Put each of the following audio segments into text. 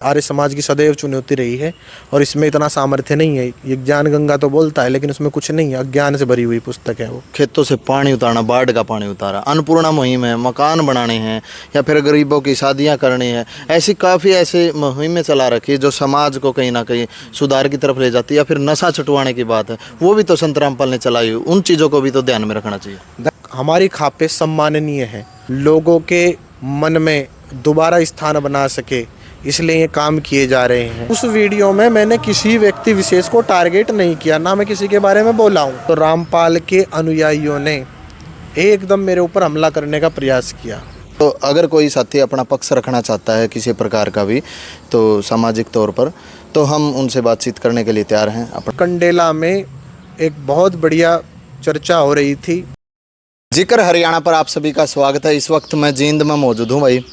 आर्य समाज की सदैव चुनौती रही है और इसमें इतना सामर्थ्य नहीं है। ये ज्ञान गंगा तो बोलता है लेकिन उसमें कुछ नहीं है, अज्ञान से भरी हुई पुस्तक है वो। खेतों से पानी उतारना, बाढ़ का पानी उतारा, अन्नपूर्णा मुहिम है, मकान बनाने हैं या फिर गरीबों की शादियां करनी है, ऐसी काफ़ी ऐसे मुहिमें चला रखी है जो समाज को कहीं ना कहीं सुधार की तरफ ले जाती है। या फिर नशा छुटवाने की बात है, वो भी तो संत रामपाल ने चलाई, उन चीज़ों को भी तो ध्यान में रखना चाहिए। हमारी खापे सम्माननीय है, लोगों के मन में दोबारा स्थान बना सके, इसलिए ये काम किए जा रहे हैं। उस वीडियो में मैंने किसी व्यक्ति विशेष को टारगेट नहीं किया, ना मैं किसी के बारे में बोला हूँ। तो रामपाल के अनुयायियों ने एकदम मेरे ऊपर हमला करने का प्रयास किया। तो अगर कोई साथी अपना पक्ष रखना चाहता है किसी प्रकार का भी, तो सामाजिक तौर पर, तो हम उनसे बातचीत करने के लिए तैयार हैं। कंडेला में एक बहुत बढ़िया चर्चा हो रही थी। जिक्र हरियाणा पर आप सभी का स्वागत है। इस वक्त मैं जींद में मौजूद हूँ भाई,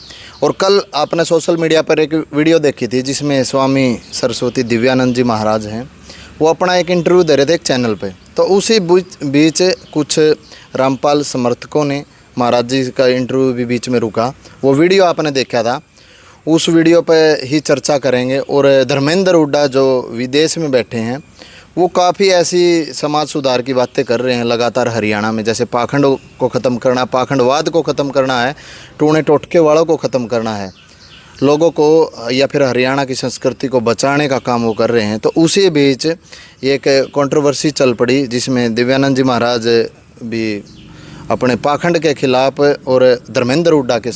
और कल आपने सोशल मीडिया पर एक वीडियो देखी थी जिसमें स्वामी सरस्वती दिव्यानंद जी महाराज हैं, वो अपना एक इंटरव्यू दे रहे थे एक चैनल पे। तो उसी बीच कुछ रामपाल समर्थकों ने महाराज जी का इंटरव्यू भी बीच में रुका, वो वीडियो आपने देखा था, उस वीडियो पे ही चर्चा करेंगे। और धर्मेंद्र हुड्डा जो विदेश में बैठे हैं, वो काफ़ी ऐसी समाज सुधार की बातें कर रहे हैं लगातार हरियाणा में, जैसे पाखंड को ख़त्म करना, पाखंडवाद को ख़त्म करना है, टूणे टोटके वालों को ख़त्म करना है, लोगों को या फिर हरियाणा की संस्कृति को बचाने का काम वो कर रहे हैं। तो उसी बीच एक कंट्रोवर्सी चल पड़ी जिसमें दिव्यानंद जी महाराज भी अपने पाखंड के खिलाफ और धर्मेंद्र हुड्डा के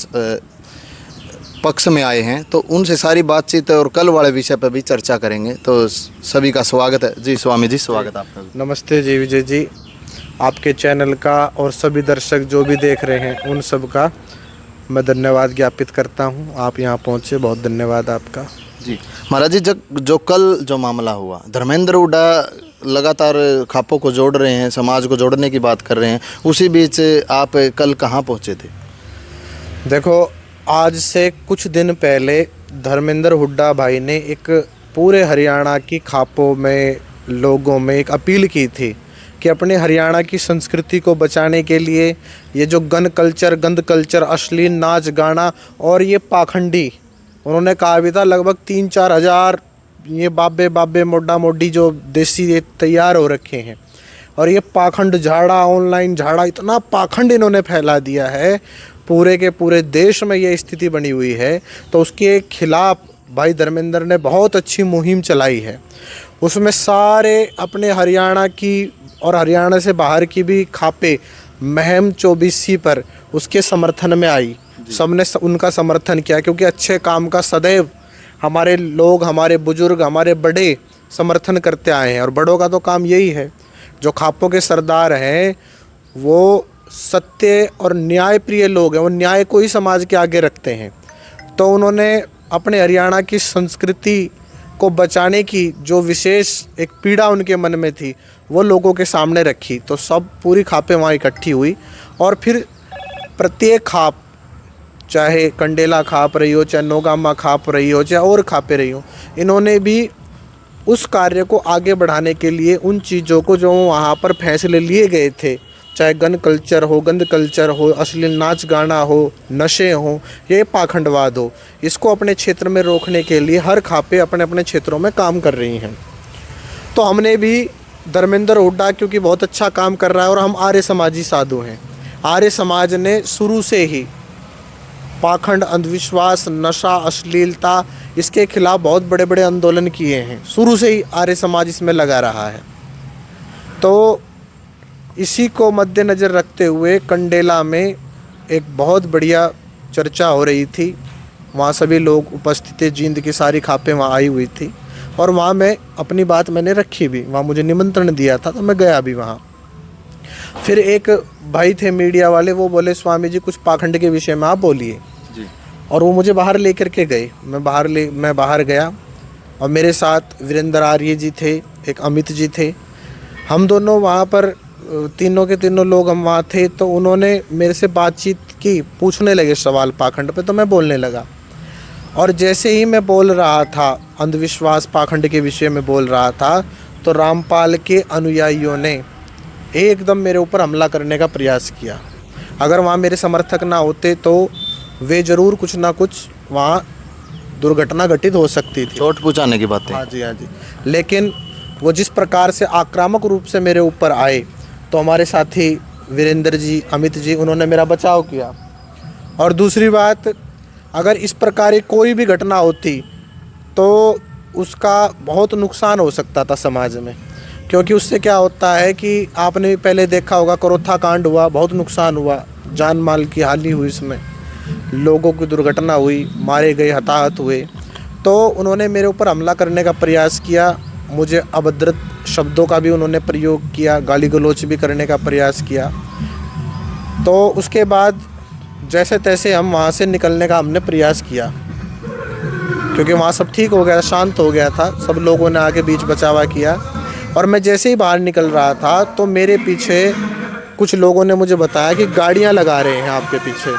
पक्ष में आए हैं। तो उनसे सारी बातचीत और कल वाले विषय पर भी चर्चा करेंगे। तो सभी का स्वागत है जी। स्वामी जी स्वागत है आपका। नमस्ते जी विजय जी, आपके चैनल का और सभी दर्शक जो भी देख रहे हैं उन सब का मैं धन्यवाद ज्ञापित करता हूं। आप यहां पहुंचे, बहुत धन्यवाद आपका जी। महाराज जी, जो कल जो मामला हुआ, धर्मेंद्र हुड्डा लगातार खापों को जोड़ रहे हैं, समाज को जोड़ने की बात कर रहे हैं, उसी बीच आप कल कहाँ पहुँचे थे? देखो, आज से कुछ दिन पहले धर्मेंद्र हुड्डा भाई ने एक पूरे हरियाणा की खापों में लोगों में एक अपील की थी कि अपने हरियाणा की संस्कृति को बचाने के लिए ये जो गंद कल्चर, अश्लील नाच गाना और ये पाखंडी, उन्होंने कहा भी था लगभग 3-4 हज़ार ये बाबे मोड्डा मोड्डी जो देसी ये तैयार हो रखे हैं, और ये पाखंड झाड़ा, ऑनलाइन झाड़ा, इतना पाखंड इन्होंने फैला दिया है, पूरे के पूरे देश में ये स्थिति बनी हुई है। तो उसके खिलाफ भाई धर्मेंद्र ने बहुत अच्छी मुहिम चलाई है। उसमें सारे अपने हरियाणा की और हरियाणा से बाहर की भी खापे महम 24C पर उसके समर्थन में आई। सबने उनका समर्थन किया, क्योंकि अच्छे काम का सदैव हमारे लोग, हमारे बुजुर्ग, हमारे बड़े समर्थन करते आए हैं। और बड़ों का तो काम यही है, जो खापों के सरदार हैं वो सत्य और न्याय प्रिय लोग हैं, वो न्याय को ही समाज के आगे रखते हैं। तो उन्होंने अपने हरियाणा की संस्कृति को बचाने की जो विशेष एक पीड़ा उनके मन में थी वो लोगों के सामने रखी। तो सब पूरी खापें वहाँ इकट्ठी हुई, और फिर प्रत्येक खाप, चाहे कंडेला खाप रही हो, चाहे नौगामा खाप रही हो, चाहे और खापें रही हो, इन्होंने भी उस कार्य को आगे बढ़ाने के लिए उन चीज़ों को जो वहाँ पर फैसले लिए गए थे, चाहे गंद कल्चर हो, अश्लील नाच गाना हो, नशे हो, ये पाखंडवाद हो, इसको अपने क्षेत्र में रोकने के लिए हर खापे अपने अपने क्षेत्रों में काम कर रही हैं। तो हमने भी धर्मेंद्र हुड्डा, क्योंकि बहुत अच्छा काम कर रहा है और हम आर्य समाजी साधु हैं, आर्य समाज ने शुरू से ही पाखंड, अंधविश्वास, नशा, अश्लीलता, इसके खिलाफ बहुत बड़े बड़े आंदोलन किए हैं। शुरू से ही आर्य समाज इसमें लगा रहा है। तो इसी को मद्देनज़र रखते हुए कंडेला में एक बहुत बढ़िया चर्चा हो रही थी। वहाँ सभी लोग उपस्थित थे, जींद की सारी खापें वहाँ आई हुई थी, और वहाँ मैं अपनी बात मैंने रखी भी। वहाँ मुझे निमंत्रण दिया था तो मैं गया भी वहाँ। फिर एक भाई थे मीडिया वाले, वो बोले स्वामी जी कुछ पाखंड के विषय में आप बोलिए जी, और वो मुझे बाहर लेकर के गए। मैं बाहर गया, और मेरे साथ वीरेंद्र आर्य जी थे, एक अमित जी थे, हम दोनों वहाँ पर तीनों के तीनों लोग हम वहाँ थे। तो उन्होंने मेरे से बातचीत की, पूछने लगे सवाल पाखंड पे, तो मैं बोलने लगा। और जैसे ही मैं बोल रहा था, अंधविश्वास पाखंड के विषय में बोल रहा था, तो रामपाल के अनुयायियों ने एकदम मेरे ऊपर हमला करने का प्रयास किया। अगर वहाँ मेरे समर्थक ना होते तो वे ज़रूर कुछ ना कुछ वहाँ दुर्घटना घटित हो सकती थी। चोट पहुंचाने की बात है। हाँ जी, हाँ जी। लेकिन वो जिस प्रकार से आक्रामक रूप से मेरे ऊपर आए, तो हमारे साथी वीरेंद्र जी, अमित जी, उन्होंने मेरा बचाव किया। और दूसरी बात, अगर इस प्रकार की कोई भी घटना होती तो उसका बहुत नुकसान हो सकता था समाज में, क्योंकि उससे क्या होता है कि आपने पहले देखा होगा, करोथा कांड हुआ, बहुत नुकसान हुआ, जान माल की हानि हुई, इसमें लोगों की दुर्घटना हुई, मारे गए, हताहत हुए। तो उन्होंने मेरे ऊपर हमला करने का प्रयास किया, मुझे अभद्र शब्दों का भी उन्होंने प्रयोग किया, गाली गलौच भी करने का प्रयास किया। तो उसके बाद जैसे तैसे हम वहाँ से निकलने का हमने प्रयास किया, क्योंकि वहाँ सब ठीक हो गया, शांत हो गया था, सब लोगों ने आके बीच बचावा किया। और मैं जैसे ही बाहर निकल रहा था तो मेरे पीछे कुछ लोगों ने मुझे बताया कि गाड़ियाँ लगा रहे हैं आपके पीछे,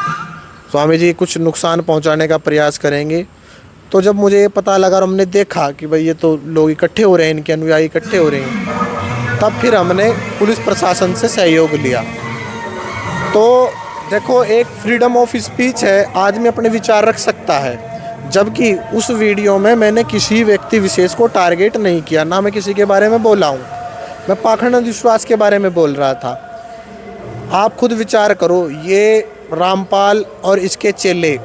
स्वामी जी कुछ नुकसान पहुँचाने का प्रयास करेंगे। तो जब मुझे ये पता लगा और हमने देखा कि भाई ये तो लोग इकट्ठे हो रहे हैं, इनके अनुयायी इकट्ठे हो रहे हैं, तब फिर हमने पुलिस प्रशासन से सहयोग लिया। तो देखो, एक फ्रीडम ऑफ स्पीच है, आदमी अपने विचार रख सकता है, जबकि उस वीडियो में मैंने किसी व्यक्ति विशेष को टारगेट नहीं किया, ना मैं किसी के बारे में बोला हूँ, मैं पाखंड अंधविश्वास के बारे में बोल रहा था। आप खुद विचार करो, ये रामपाल और इसके चेले,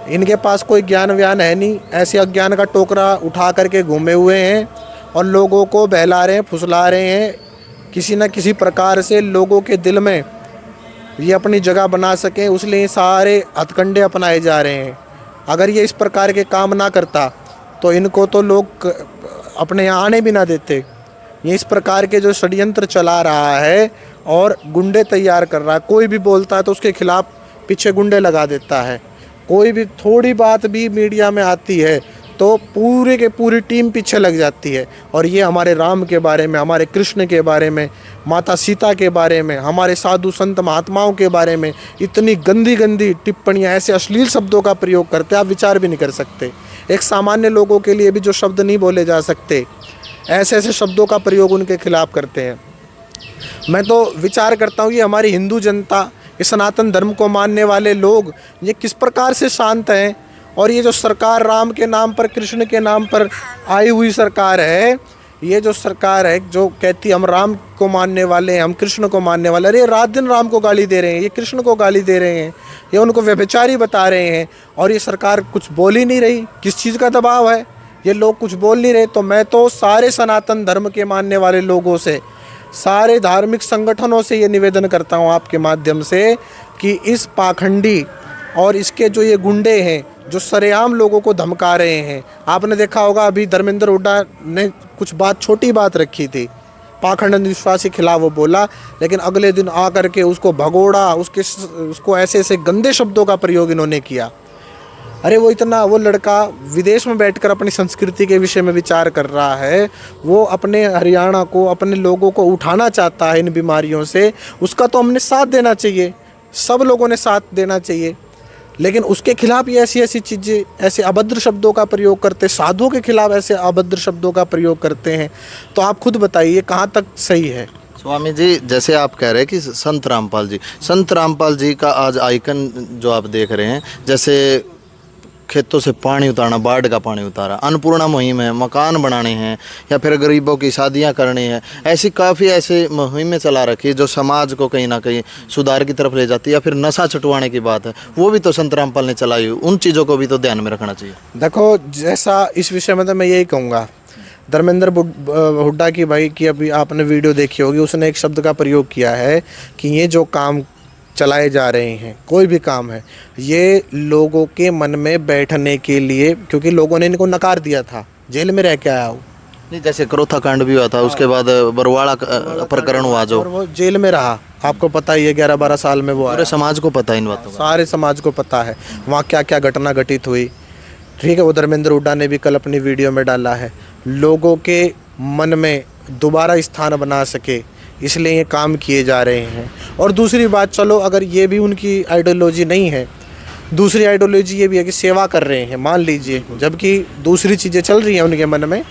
इनके पास कोई ज्ञान व्यान है नहीं, ऐसे अज्ञान का टोकरा उठा करके घूमे हुए हैं और लोगों को बहला रहे हैं, फुसला रहे हैं, किसी न किसी प्रकार से लोगों के दिल में ये अपनी जगह बना सकें, उसलिए सारे हथकंडे अपनाए जा रहे हैं। अगर ये इस प्रकार के काम ना करता तो इनको तो लोग अपने यहाँ आने भी ना देते। ये इस प्रकार के जो षड्यंत्र चला रहा है और गुंडे तैयार कर रहा है, कोई भी बोलता है तो उसके खिलाफ पीछे गुंडे लगा देता है, कोई भी थोड़ी बात भी मीडिया में आती है तो पूरे के पूरी टीम पीछे लग जाती है। और ये हमारे राम के बारे में, हमारे कृष्ण के बारे में, माता सीता के बारे में, हमारे साधु संत महात्माओं के बारे में इतनी गंदी गंदी टिप्पणियाँ, ऐसे अश्लील शब्दों का प्रयोग करते हैं, आप विचार भी नहीं कर सकते। एक सामान्य लोगों के लिए भी जो शब्द नहीं बोले जा सकते, ऐसे ऐसे शब्दों का प्रयोग उनके खिलाफ करते हैं। मैं तो विचार करता हूँ, ये हमारी हिंदू जनता, ये सनातन धर्म को मानने वाले लोग, ये किस प्रकार से शांत हैं। और ये जो सरकार राम के नाम पर, कृष्ण के नाम पर आई हुई सरकार है, ये जो सरकार है जो कहती है हम राम को मानने वाले हैं, हम कृष्ण को मानने वाले, अरे रात दिन राम को गाली दे रहे हैं, ये कृष्ण को गाली दे रहे हैं, ये उनको व्यभिचारी बता रहे हैं, और ये सरकार कुछ बोल ही नहीं रही। किस चीज़ का दबाव है, ये लोग कुछ बोल नहीं रहे। तो मैं तो सारे सनातन धर्म के मानने वाले लोगों से, सारे धार्मिक संगठनों से ये निवेदन करता हूँ आपके माध्यम से कि इस पाखंडी और इसके जो ये गुंडे हैं जो सरेआम लोगों को धमका रहे हैं, आपने देखा होगा अभी धर्मेंद्र हुड्डा ने कुछ बात, छोटी बात रखी थी, पाखंड अंधविश्वास के खिलाफ वो बोला, लेकिन अगले दिन आकर के उसको भगोड़ा, उसको ऐसे ऐसे गंदे शब्दों का प्रयोग इन्होंने किया। अरे वो लड़का विदेश में बैठकर अपनी संस्कृति के विषय में विचार कर रहा है, वो अपने हरियाणा को, अपने लोगों को उठाना चाहता है इन बीमारियों से, उसका तो हमने साथ देना चाहिए, सब लोगों ने साथ देना चाहिए। लेकिन उसके खिलाफ ये ऐसी ऐसी चीज़ें, ऐसे अभद्र शब्दों का प्रयोग करते, साधुओं के खिलाफ ऐसे अभद्र शब्दों का प्रयोग करते हैं, तो आप खुद बताइए कहाँ तक सही है। स्वामी जी, जैसे आप कह रहे हैं कि संत रामपाल जी का आज आइकन जो आप देख रहे हैं, जैसे खेतों से पानी उतारना, बाढ़ का पानी उतारा, अन्नपूर्णा मुहिम है, मकान बनाने हैं, या फिर गरीबों की शादियां करनी है, ऐसी काफ़ी ऐसे मुहिमें चला रखी है जो समाज को कहीं ना कहीं सुधार की तरफ ले जाती है। या फिर नशा छुटवाने की बात है, वो भी तो संत रामपाल ने चलाई हुई, उन चीज़ों को भी तो ध्यान में रखना चाहिए। देखो, जैसा इस विषय में तो मैं यही कहूँगा, धर्मेंद्र हुड्डा की भाई की अभी आपने वीडियो देखी होगी, उसने एक शब्द का प्रयोग किया है कि ये जो काम चलाए जा रहे हैं, कोई भी काम है, ये लोगों के मन में बैठने के लिए, क्योंकि लोगों ने इनको नकार दिया था, जेल में रह के आया हूँ। नहीं, जैसे करोथा कांड भी हुआ था, उसके बाद बरवाड़ा प्रकरण हुआ जो, और वो जेल में रहा, आपको पता ही है, 11-12 साल में वो पूरे समाज को पता है इन बातों का, सारे समाज को पता है वहाँ क्या क्या घटना घटित हुई। ठीक है, वो धर्मेंद्र हुड्डा ने भी कल अपनी वीडियो में डाला है, लोगों के मन में दोबारा स्थान बना सके इसलिए ये काम किए जा रहे हैं। और दूसरी बात, चलो अगर ये भी उनकी आइडियोलॉजी नहीं है, दूसरी आइडियोलॉजी ये भी है कि सेवा कर रहे हैं, मान लीजिए, जबकि दूसरी चीज़ें चल रही हैं उनके मन में,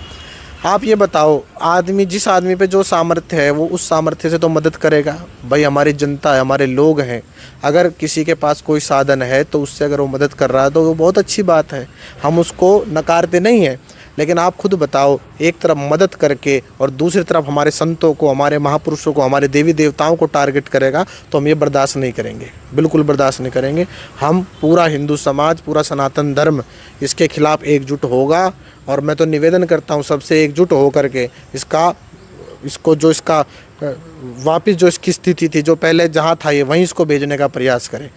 आप ये बताओ, आदमी जिस आदमी पे जो सामर्थ्य है वो उस सामर्थ्य से तो मदद करेगा। भाई हमारी जनता है, हमारे लोग हैं, अगर किसी के पास कोई साधन है तो उससे अगर वो मदद कर रहा है तो वो बहुत अच्छी बात है, हम उसको नकारते नहीं हैं। लेकिन आप खुद बताओ, एक तरफ मदद करके और दूसरी तरफ हमारे संतों को, हमारे महापुरुषों को, हमारे देवी देवताओं को टारगेट करेगा तो हम ये बर्दाश्त नहीं करेंगे, बिल्कुल बर्दाश्त नहीं करेंगे। हम पूरा हिंदू समाज, पूरा सनातन धर्म इसके खिलाफ एकजुट होगा। और मैं तो निवेदन करता हूँ सबसे, एकजुट होकर के इसका वापस जो इसकी स्थिति थी, जो पहले जहाँ था ये वहीं इसको भेजने का प्रयास करें।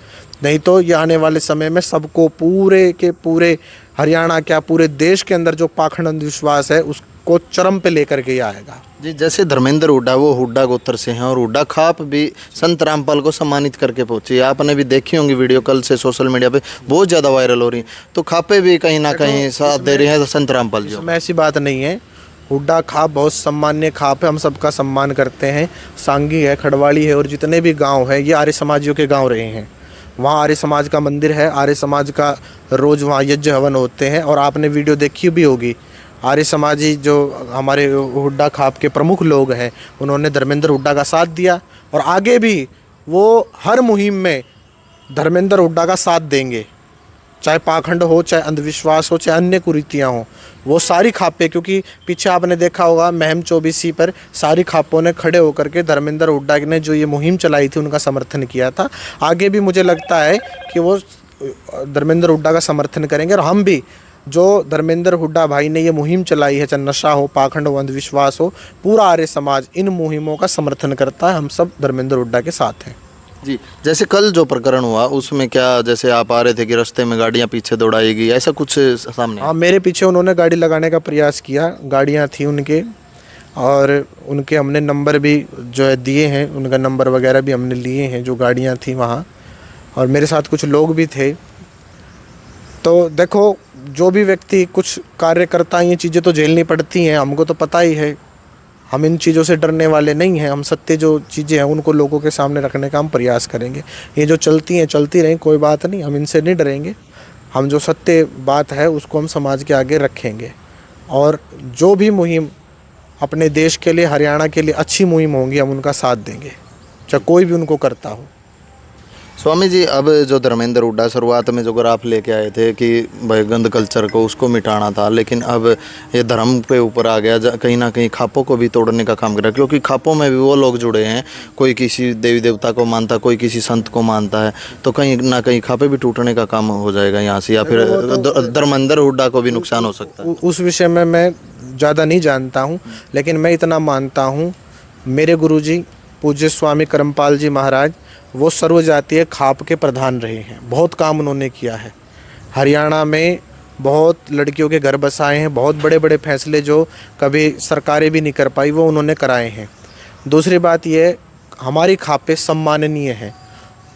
नहीं तो ये आने वाले समय में सबको, पूरे के पूरे हरियाणा क्या पूरे देश के अंदर जो पाखंड अंधविश्वास है उसको चरम पे लेकर के ही आएगा। जी, जैसे धर्मेंद्र हुड्डा वो हुड्डा गोत्र से हैं और हुड्डा खाप भी संत रामपाल को सम्मानित करके पहुंची। आपने भी देखी होंगी वीडियो, कल से सोशल मीडिया पे बहुत ज़्यादा वायरल हो रही। तो खापे भी कहीं ना कहीं साथ दे रहे हैं संत रामपाल जी। इसमें ऐसी बात नहीं है, हुड्डा खाप बहुत सम्मान्य खाप है, हम सबका सम्मान करते हैं। सांगी है, खड़वाड़ी है और जितने भी गांव है ये आर्य समाजियों के गांव रहे हैं। वहाँ आर्य समाज का मंदिर है, आर्य समाज का रोज़ वहाँ यज्ञ हवन होते हैं। और आपने वीडियो देखी भी होगी, आर्य समाजी जो हमारे हुड्डा खाप के प्रमुख लोग हैं उन्होंने धर्मेंद्र हुड्डा का साथ दिया और आगे भी वो हर मुहिम में धर्मेंद्र हुड्डा का साथ देंगे, चाहे पाखंड हो, चाहे अंधविश्वास हो, चाहे अन्य कुरीतियाँ हों। वो सारी खापे, क्योंकि पीछे आपने देखा होगा महम 24 पर सारी खापों ने खड़े होकर के धर्मेंद्र हुड्डा ने जो ये मुहिम चलाई थी उनका समर्थन किया था। आगे भी मुझे लगता है कि वो धर्मेंद्र हुड्डा का समर्थन करेंगे। और हम भी, जो धर्मेंद्र हुड्डा भाई ने ये मुहिम चलाई है, चाहे नशा हो, पाखंड हो, अंधविश्वास हो, पूरा आर्य समाज इन मुहिमों का समर्थन करता है। हम सब धर्मेंद्र हुड्डा के साथ हैं। जी, जैसे कल जो प्रकरण हुआ उसमें क्या, जैसे आप आ रहे थे कि रास्ते में गाड़ियां पीछे दौड़ाएगी, ऐसा कुछ सामने? हाँ, मेरे पीछे उन्होंने गाड़ी लगाने का प्रयास किया, गाड़ियाँ थी उनके और उनके हमने नंबर भी जो है दिए हैं, उनका नंबर वगैरह भी हमने लिए हैं जो गाड़ियाँ थी वहाँ। और मेरे साथ कुछ लोग भी थे। तो देखो, जो भी व्यक्ति कुछ कार्य करता है ये चीज़ें तो झेलनी पड़ती हैं, हमको तो पता ही है। हम इन चीज़ों से डरने वाले नहीं हैं। हम सत्य जो चीज़ें हैं उनको लोगों के सामने रखने का हम प्रयास करेंगे। ये जो चलती हैं चलती रहें, कोई बात नहीं, हम इनसे नहीं डरेंगे। हम जो सत्य बात है उसको हम समाज के आगे रखेंगे। और जो भी मुहिम अपने देश के लिए, हरियाणा के लिए अच्छी मुहिम होंगी, हम उनका साथ देंगे, चाहे कोई भी उनको करता हो। स्वामी जी, अब जो धर्मेंद्र हुड्डा शुरुआत में जो ग्राफ लेके आए थे कि भाई गंद कल्चर को उसको मिटाना था, लेकिन अब ये धर्म पे ऊपर आ गया, कहीं ना कहीं खापों को भी तोड़ने का काम कर रहा है। क्योंकि खापों में भी वो लोग जुड़े हैं, कोई किसी देवी देवता को मानता, कोई किसी संत को मानता है, तो कहीं ना कहीं खापे भी टूटने का काम हो जाएगा यहाँ से, या फिर धर्मेंद्र हुड्डा को भी नुकसान हो सकता है। उस विषय में मैं ज़्यादा नहीं जानता हूँ, लेकिन मैं इतना मानता हूँ, मेरे गुरुजी पूज्य स्वामी करमपाल जी महाराज वो सर्वजातीय खाप के प्रधान रहे हैं। बहुत काम उन्होंने किया है। हरियाणा में बहुत लड़कियों के घर बसाए हैं। बहुत बड़े बड़े फैसले जो कभी सरकारें भी नहीं कर पाई वो उन्होंने कराए हैं। दूसरी बात ये, हमारी खापें सम्माननीय हैं।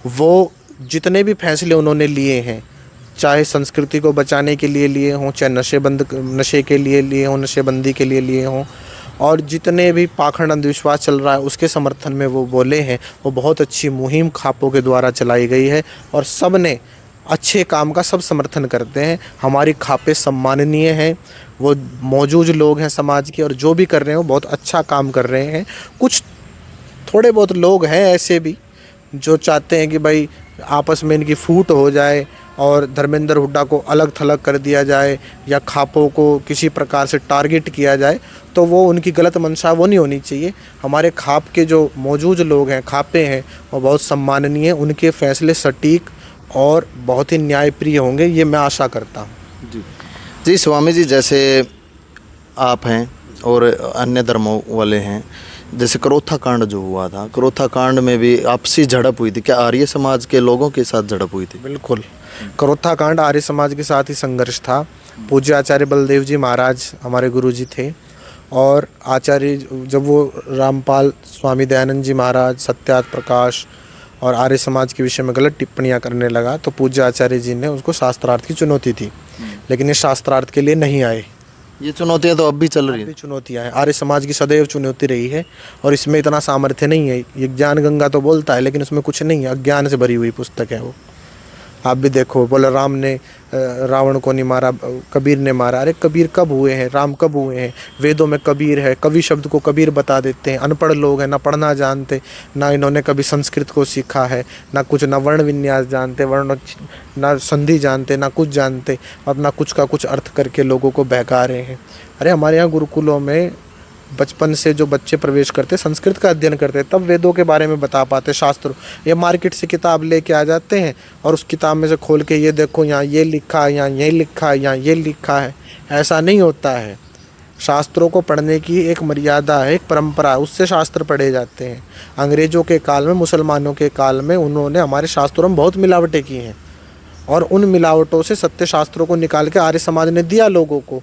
वो जितने भी फैसले उन्होंने लिए हैं, चाहे संस्कृति को बचाने के लिए लिए हों, चाहे नशे के लिए लिए हों, नशेबंदी के लिए लिए हों, और जितने भी पाखंड अंधविश्वास चल रहा है उसके समर्थन में वो बोले हैं, वो बहुत अच्छी मुहिम खापों के द्वारा चलाई गई है। और सब ने अच्छे काम का सब समर्थन करते हैं। हमारी खापें सम्माननीय हैं। वो मौजूद लोग हैं समाज के, और जो भी कर रहे हैं वो बहुत अच्छा काम कर रहे हैं। कुछ थोड़े बहुत लोग हैं ऐसे भी जो चाहते हैं कि भाई आपस में इनकी फूट हो जाए और धर्मेंद्र हुड्डा को अलग थलग कर दिया जाए या खापों को किसी प्रकार से टारगेट किया जाए, तो वो उनकी गलत मंशा वो नहीं होनी चाहिए। हमारे खाप के जो मौजूद लोग हैं, खापे हैं, वो बहुत सम्माननीय, उनके फैसले सटीक और बहुत ही न्यायप्रिय होंगे, ये मैं आशा करता हूँ। जी स्वामी जी, जैसे आप हैं और अन्य धर्मों वाले हैं, जैसे करोथा कांड जो हुआ था, करोथा कांड में भी आपसी झड़प हुई थी, क्या आर्य समाज के लोगों के साथ झड़प हुई थी? बिल्कुल, करोथा कांड आर्य समाज के साथ ही संघर्ष था। पूज्य आचार्य बलदेव जी महाराज हमारे गुरुजी थे, और आचार्य जब वो रामपाल स्वामी दयानंद जी महाराज, सत्यार्थ प्रकाश और आर्य समाज के विषय में गलत टिप्पणियां करने लगा, तो पूज्य आचार्य जी ने उसको शास्त्रार्थ की चुनौती थी। लेकिन ये शास्त्रार्थ के लिए नहीं आए। ये चुनौतियां तो अब भी चल रही हैं। चुनौतियां हैं, आर्य समाज की सदैव चुनौती रही है, और इसमें इतना सामर्थ्य नहीं है। ये ज्ञान गंगा तो बोलता है लेकिन उसमें कुछ नहीं है, अज्ञान से भरी हुई पुस्तक है वो। आप भी देखो, बोले राम ने रावण को नहीं मारा, कबीर ने मारा। अरे कबीर कब हुए हैं, राम कब हुए हैं? वेदों में कबीर है, कवि शब्द को कबीर बता देते हैं। अनपढ़ लोग हैं, ना पढ़ना जानते, ना इन्होंने कभी संस्कृत को सीखा है, ना कुछ, ना वर्ण विन्यास जानते, वर्ण ना संधि जानते, ना कुछ जानते, अपना कुछ का कुछ अर्थ करके लोगों को बहका रहे हैं। अरे हमारे यहाँ गुरुकुलों में बचपन से जो बच्चे प्रवेश करते, संस्कृत का अध्ययन करते, तब वेदों के बारे में बता पाते, शास्त्र। ये मार्केट से किताब लेके आ जाते हैं और उस किताब में से खोल के ये देखो, यहाँ ये लिखा है, यहाँ ये लिखा है, यहाँ ये लिखा है। ऐसा नहीं होता है। शास्त्रों को पढ़ने की एक मर्यादा है, एक परंपरा है, उससे शास्त्र पढ़े जाते हैं। अंग्रेज़ों के काल में, मुसलमानों के काल में उन्होंने हमारे शास्त्रों में बहुत मिलावटें की हैं, और उन मिलावटों से सत्य शास्त्रों को निकाल के आर्य समाज ने दिया लोगों को।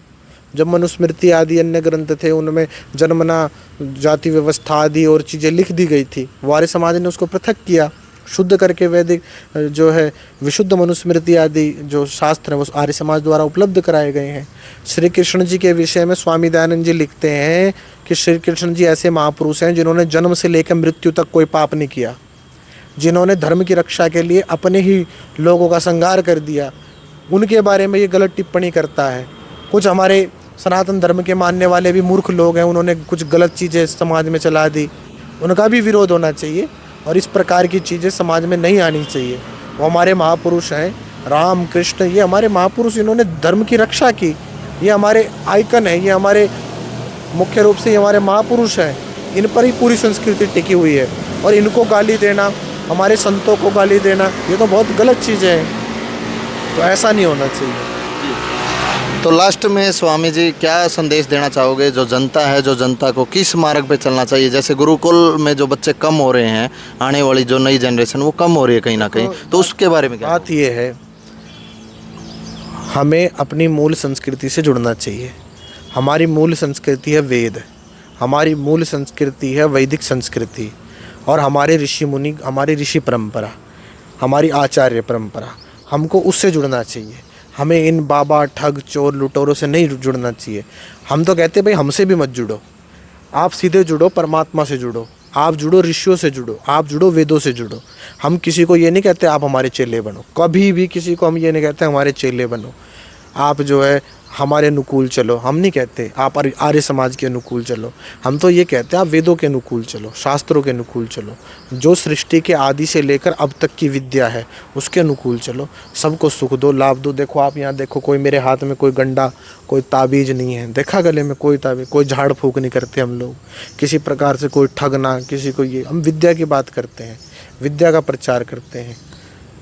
जब मनुस्मृति आदि अन्य ग्रंथ थे, उनमें जन्मना, जाति व्यवस्था आदि और चीज़ें लिख दी गई थी, वो आर्य समाज ने उसको पृथक किया, शुद्ध करके वैदिक जो है विशुद्ध मनुस्मृति आदि जो शास्त्र हैं वो आर्य समाज द्वारा उपलब्ध कराए गए हैं। श्री कृष्ण जी के विषय में स्वामी दयानंद जी लिखते हैं कि श्री कृष्ण जी ऐसे महापुरुष हैं जिन्होंने जन्म से लेकर मृत्यु तक कोई पाप नहीं किया, जिन्होंने धर्म की रक्षा के लिए अपने ही लोगों का संहार कर दिया। उनके बारे में ये गलत टिप्पणी करता है। कुछ हमारे सनातन धर्म के मानने वाले भी मूर्ख लोग हैं, उन्होंने कुछ गलत चीज़ें समाज में चला दी, उनका भी विरोध होना चाहिए और इस प्रकार की चीज़ें समाज में नहीं आनी चाहिए। वो हमारे महापुरुष हैं, राम कृष्ण, ये हमारे महापुरुष, इन्होंने धर्म की रक्षा की, ये हमारे आइकन है, ये हमारे मुख्य रूप से ये हमारे महापुरुष हैं। इन पर ही पूरी संस्कृति टिकी हुई है, और इनको गाली देना, हमारे संतों को गाली देना, ये तो बहुत गलत चीज़ें हैं। तो ऐसा नहीं होना चाहिए। तो लास्ट में स्वामी जी क्या संदेश देना चाहोगे, जो जनता है, जो जनता को किस मार्ग पे चलना चाहिए? जैसे गुरुकुल में जो बच्चे कम हो रहे हैं, आने वाली जो नई जनरेशन वो कम हो रही है कहीं ना कहीं, तो उसके बारे में क्या? बात ये है, हमें अपनी मूल संस्कृति से जुड़ना चाहिए। हमारी मूल संस्कृति है वेद, हमारी मूल संस्कृति है वैदिक संस्कृति, और हमारे ऋषि मुनि, हमारी ऋषि परंपरा, हमारी आचार्य परंपरा, हमको उससे जुड़ना चाहिए। हमें इन बाबा, ठग, चोर, लुटेरों से नहीं जुड़ना चाहिए। हम तो कहते हैं भाई हमसे भी मत जुड़ो, आप सीधे जुड़ो, परमात्मा से जुड़ो, आप जुड़ो ऋषियों से जुड़ो, आप जुड़ो वेदों से जुड़ो। हम किसी को ये नहीं कहते आप हमारे चेले बनो, कभी भी किसी को हम ये नहीं कहते हमारे चेले बनो, आप जो है हमारे अनुकूल चलो। हम नहीं कहते आप आर्य समाज के अनुकूल चलो, हम तो ये कहते हैं आप वेदों के अनुकूल चलो, शास्त्रों के अनुकूल चलो, जो सृष्टि के आदि से लेकर अब तक की विद्या है उसके अनुकूल चलो। सबको सुख दो, लाभ दो। देखो आप यहाँ देखो, कोई मेरे हाथ में कोई गंडा, कोई ताबीज़ नहीं है, देखा गले में कोई ताबीज़, कोई झाड़ फूक नहीं करते हम लोग, किसी प्रकार से कोई ठगना किसी को, ये हम विद्या की बात करते हैं, विद्या का प्रचार करते हैं।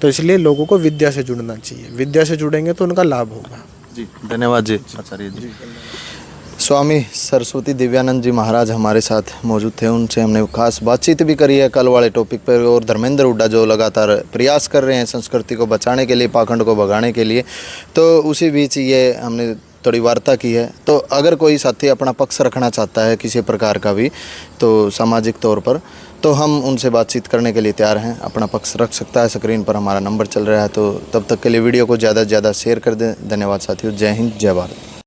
तो इसलिए लोगों को विद्या से जुड़ना चाहिए, विद्या से जुड़ेंगे तो उनका लाभ होगा। जी धन्यवाद जी आचार्य जी। स्वामी सरस्वती दिव्यानंद जी महाराज हमारे साथ मौजूद थे, उनसे हमने खास बातचीत भी करी है कल वाले टॉपिक पर। और धर्मेंद्र हुड्डा जो लगातार प्रयास कर रहे हैं संस्कृति को बचाने के लिए, पाखंड को भगाने के लिए, तो उसी बीच ये हमने थोड़ी वार्ता की है। तो अगर कोई साथी अपना पक्ष रखना चाहता है किसी प्रकार का भी, तो सामाजिक तौर पर, तो हम उनसे बातचीत करने के लिए तैयार हैं, अपना पक्ष रख सकता है। स्क्रीन पर हमारा नंबर चल रहा है। तो तब तक के लिए वीडियो को ज़्यादा से ज़्यादा शेयर कर दें। धन्यवाद साथियों। जय हिंद, जय भारत।